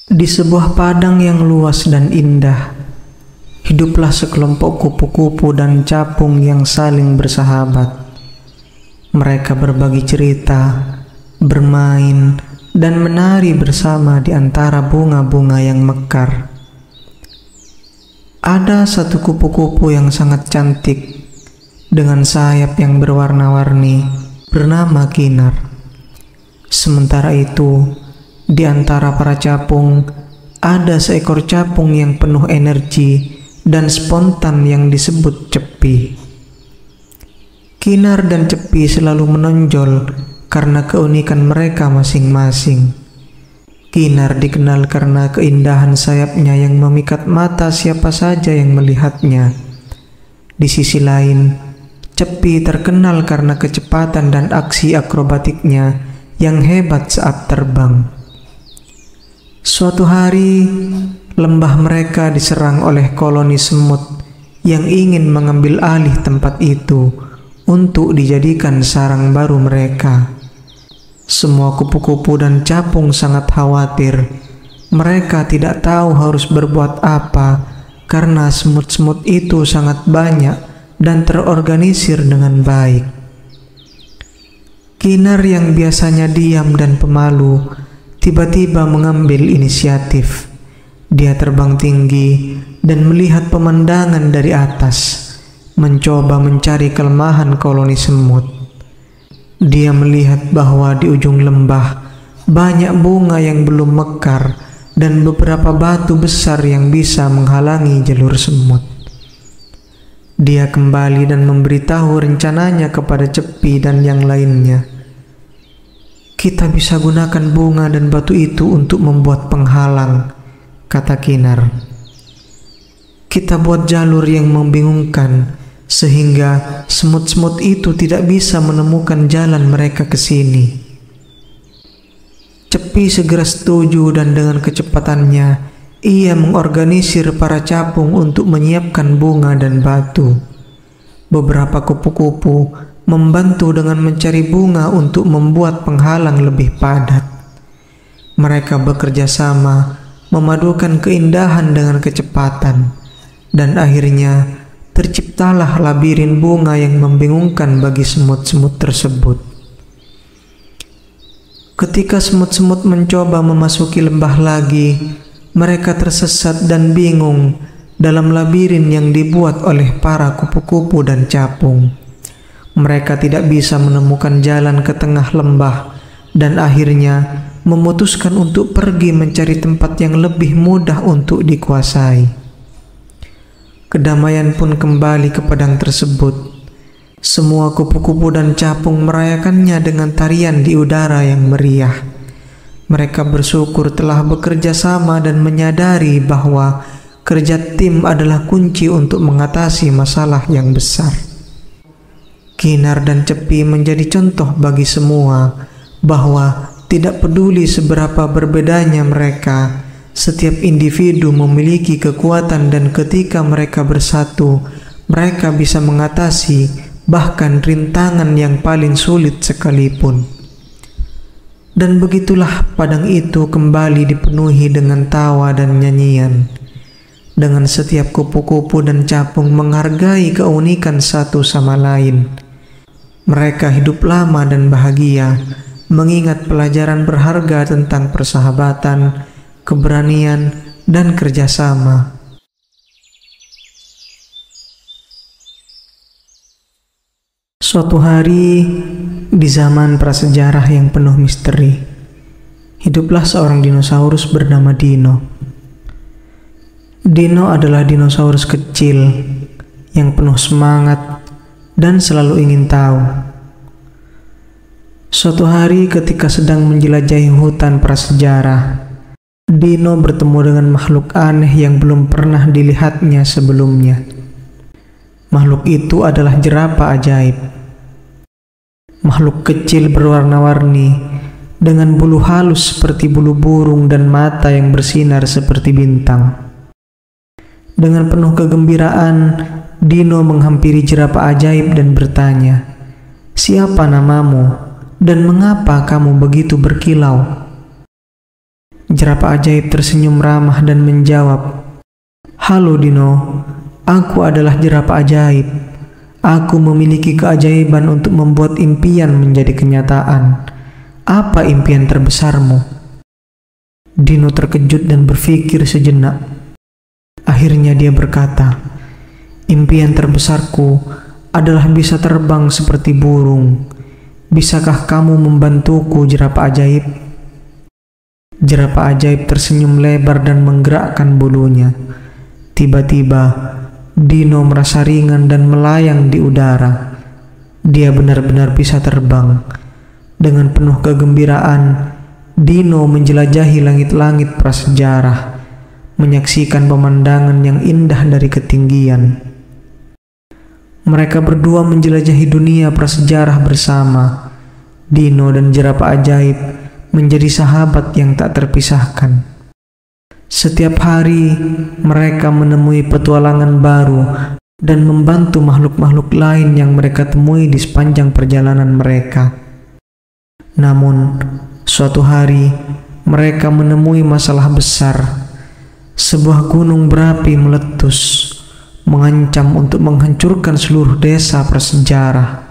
Di sebuah padang yang luas dan indah, hiduplah sekelompok kupu-kupu dan capung yang saling bersahabat. Mereka berbagi cerita, bermain, dan menari bersama di antara bunga-bunga yang mekar. Ada satu kupu-kupu yang sangat cantik, dengan sayap yang berwarna-warni, bernama Kinar. Sementara itu, di antara para capung, ada seekor capung yang penuh energi dan spontan yang disebut Cepi. Kinar dan Cepi selalu menonjol karena keunikan mereka masing-masing. Kinar dikenal karena keindahan sayapnya yang memikat mata siapa saja yang melihatnya. Di sisi lain, Cepi terkenal karena kecepatan dan aksi akrobatiknya yang hebat saat terbang. Suatu hari, lembah mereka diserang oleh koloni semut yang ingin mengambil alih tempat itu untuk dijadikan sarang baru mereka. Semua kupu-kupu dan capung sangat khawatir. Mereka tidak tahu harus berbuat apa karena semut-semut itu sangat banyak dan terorganisir dengan baik. Kinar yang biasanya diam dan pemalu tiba-tiba mengambil inisiatif. Dia terbang tinggi dan melihat pemandangan dari atas, mencoba mencari kelemahan koloni semut. Dia melihat bahwa di ujung lembah banyak bunga yang belum mekar dan beberapa batu besar yang bisa menghalangi jalur semut. Dia kembali dan memberitahu rencananya kepada Cepi dan yang lainnya. Kita bisa gunakan bunga dan batu itu untuk membuat penghalang, kata Kinar. Kita buat jalur yang membingungkan, sehingga semut-semut itu tidak bisa menemukan jalan mereka ke sini. Cepi segera setuju dan dengan kecepatannya, ia mengorganisir para capung untuk menyiapkan bunga dan batu. Beberapa kupu-kupu membantu dengan mencari bunga untuk membuat penghalang lebih padat. Mereka bekerja sama, memadukan keindahan dengan kecepatan, dan akhirnya terciptalah labirin bunga yang membingungkan bagi semut-semut tersebut. Ketika semut-semut mencoba memasuki lembah lagi, mereka tersesat dan bingung dalam labirin yang dibuat oleh para kupu-kupu dan capung. Mereka tidak bisa menemukan jalan ke tengah lembah dan akhirnya memutuskan untuk pergi mencari tempat yang lebih mudah untuk dikuasai. Kedamaian pun kembali ke padang tersebut. Semua kupu-kupu dan capung merayakannya dengan tarian di udara yang meriah. Mereka bersyukur telah bekerja sama dan menyadari bahwa kerja tim adalah kunci untuk mengatasi masalah yang besar. Kinar dan Cepi menjadi contoh bagi semua bahwa tidak peduli seberapa berbedanya mereka, setiap individu memiliki kekuatan dan ketika mereka bersatu, mereka bisa mengatasi bahkan rintangan yang paling sulit sekalipun. Dan begitulah padang itu kembali dipenuhi dengan tawa dan nyanyian. Dengan setiap kupu-kupu dan capung menghargai keunikan satu sama lain. Mereka hidup lama dan bahagia, mengingat pelajaran berharga tentang persahabatan, keberanian, dan kerjasama. Suatu hari, di zaman prasejarah yang penuh misteri, hiduplah seorang dinosaurus bernama Dino. Dino adalah dinosaurus kecil yang penuh semangat dan selalu ingin tahu. Suatu hari ketika sedang menjelajahi hutan prasejarah, Dino bertemu dengan makhluk aneh yang belum pernah dilihatnya sebelumnya. Makhluk itu adalah jerapah ajaib. Makhluk kecil berwarna-warni, dengan bulu halus seperti bulu burung dan mata yang bersinar seperti bintang. Dengan penuh kegembiraan, Dino menghampiri jerapah ajaib dan bertanya, "Siapa namamu dan mengapa kamu begitu berkilau?" Jerapah ajaib tersenyum ramah dan menjawab, "Halo Dino, aku adalah jerapah ajaib. Aku memiliki keajaiban untuk membuat impian menjadi kenyataan. Apa impian terbesarmu?" Dino terkejut dan berpikir sejenak. Akhirnya dia berkata, "Impian terbesarku adalah bisa terbang seperti burung. Bisakah kamu membantuku, jerapah ajaib?" Jerapah ajaib tersenyum lebar dan menggerakkan bulunya. Tiba-tiba, Dino merasa ringan dan melayang di udara. Dia benar-benar bisa terbang. Dengan penuh kegembiraan, Dino menjelajahi langit-langit prasejarah, menyaksikan pemandangan yang indah dari ketinggian. Mereka berdua menjelajahi dunia prasejarah bersama. Dino dan jerapah ajaib menjadi sahabat yang tak terpisahkan. Setiap hari mereka menemui petualangan baru dan membantu makhluk-makhluk lain yang mereka temui di sepanjang perjalanan mereka. Namun, suatu hari mereka menemui masalah besar. Sebuah gunung berapi meletus, mengancam untuk menghancurkan seluruh desa prasejarah.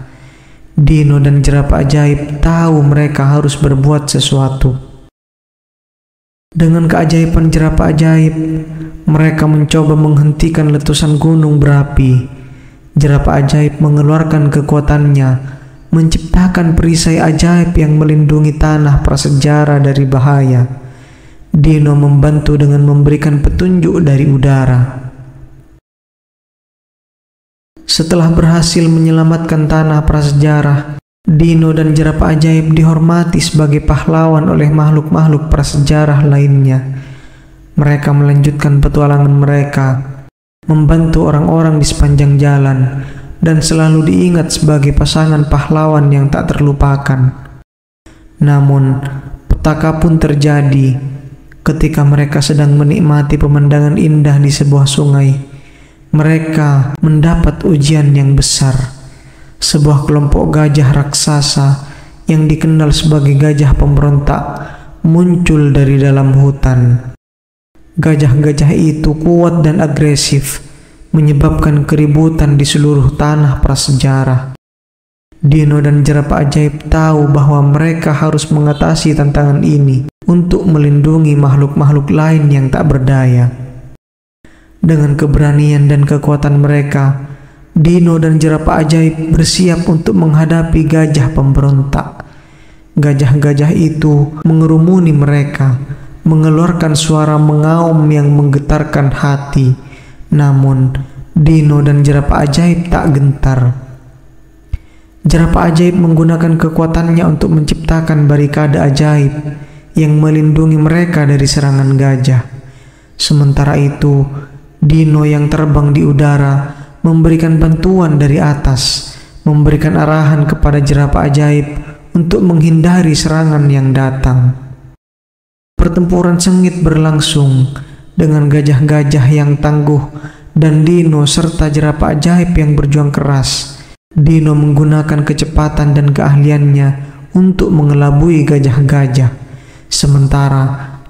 Dino dan jerapah ajaib tahu mereka harus berbuat sesuatu. Dengan keajaiban jerapah ajaib, mereka mencoba menghentikan letusan gunung berapi. Jerapah ajaib mengeluarkan kekuatannya, menciptakan perisai ajaib yang melindungi tanah prasejarah dari bahaya. Dino membantu dengan memberikan petunjuk dari udara. Setelah berhasil menyelamatkan tanah prasejarah, Dino dan jerapah ajaib dihormati sebagai pahlawan oleh makhluk-makhluk prasejarah lainnya. Mereka melanjutkan petualangan mereka, membantu orang-orang di sepanjang jalan, dan selalu diingat sebagai pasangan pahlawan yang tak terlupakan. Namun, petaka pun terjadi ketika mereka sedang menikmati pemandangan indah di sebuah sungai. Mereka mendapat ujian yang besar. Sebuah kelompok gajah raksasa yang dikenal sebagai gajah pemberontak muncul dari dalam hutan. Gajah-gajah itu kuat dan agresif, menyebabkan keributan di seluruh tanah prasejarah. Dino dan jerapah ajaib tahu bahwa mereka harus mengatasi tantangan ini untuk melindungi makhluk-makhluk lain yang tak berdaya. Dengan keberanian dan kekuatan mereka, Dino dan jerapah ajaib bersiap untuk menghadapi gajah pemberontak. Gajah-gajah itu mengerumuni mereka, mengeluarkan suara mengaum yang menggetarkan hati. Namun, Dino dan jerapah ajaib tak gentar. Jerapah ajaib menggunakan kekuatannya untuk menciptakan barikade ajaib yang melindungi mereka dari serangan gajah. Sementara itu, Dino yang terbang di udara memberikan bantuan dari atas, memberikan arahan kepada jerapah ajaib untuk menghindari serangan yang datang. Pertempuran sengit berlangsung dengan gajah-gajah yang tangguh dan Dino serta jerapah ajaib yang berjuang keras. Dino menggunakan kecepatan dan keahliannya untuk mengelabui gajah-gajah, sementara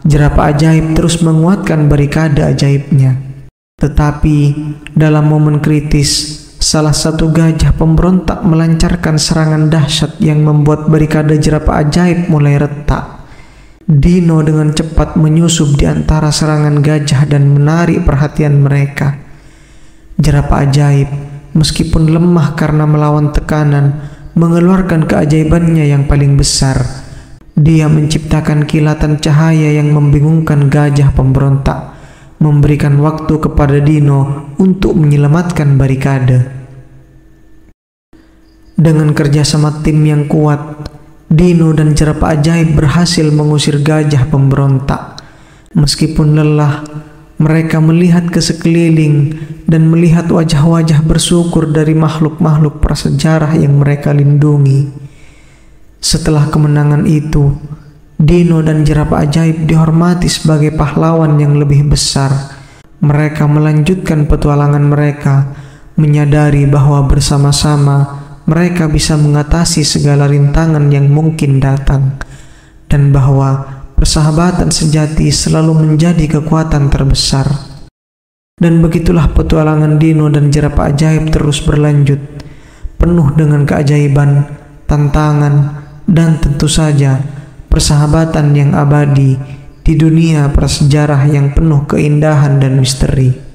jerapah ajaib terus menguatkan barikade ajaibnya. Tetapi dalam momen kritis, salah satu gajah pemberontak melancarkan serangan dahsyat yang membuat barikade jerapah ajaib mulai retak. Dino dengan cepat menyusup di antara serangan gajah dan menarik perhatian mereka. Jerapah ajaib, meskipun lemah karena melawan tekanan, mengeluarkan keajaibannya yang paling besar. Dia menciptakan kilatan cahaya yang membingungkan gajah pemberontak, memberikan waktu kepada Dino untuk menyelamatkan barikade. Dengan kerjasama tim yang kuat, Dino dan jerapah ajaib berhasil mengusir gajah pemberontak. Meskipun lelah, mereka melihat ke sekeliling dan melihat wajah-wajah bersyukur dari makhluk-makhluk prasejarah yang mereka lindungi. Setelah kemenangan itu, Dino dan jerapah ajaib dihormati sebagai pahlawan yang lebih besar. Mereka melanjutkan petualangan mereka, menyadari bahwa bersama-sama mereka bisa mengatasi segala rintangan yang mungkin datang, dan bahwa persahabatan sejati selalu menjadi kekuatan terbesar. Dan begitulah petualangan Dino dan jerapah ajaib terus berlanjut, penuh dengan keajaiban, tantangan, dan tentu saja persahabatan yang abadi di dunia prasejarah yang penuh keindahan dan misteri.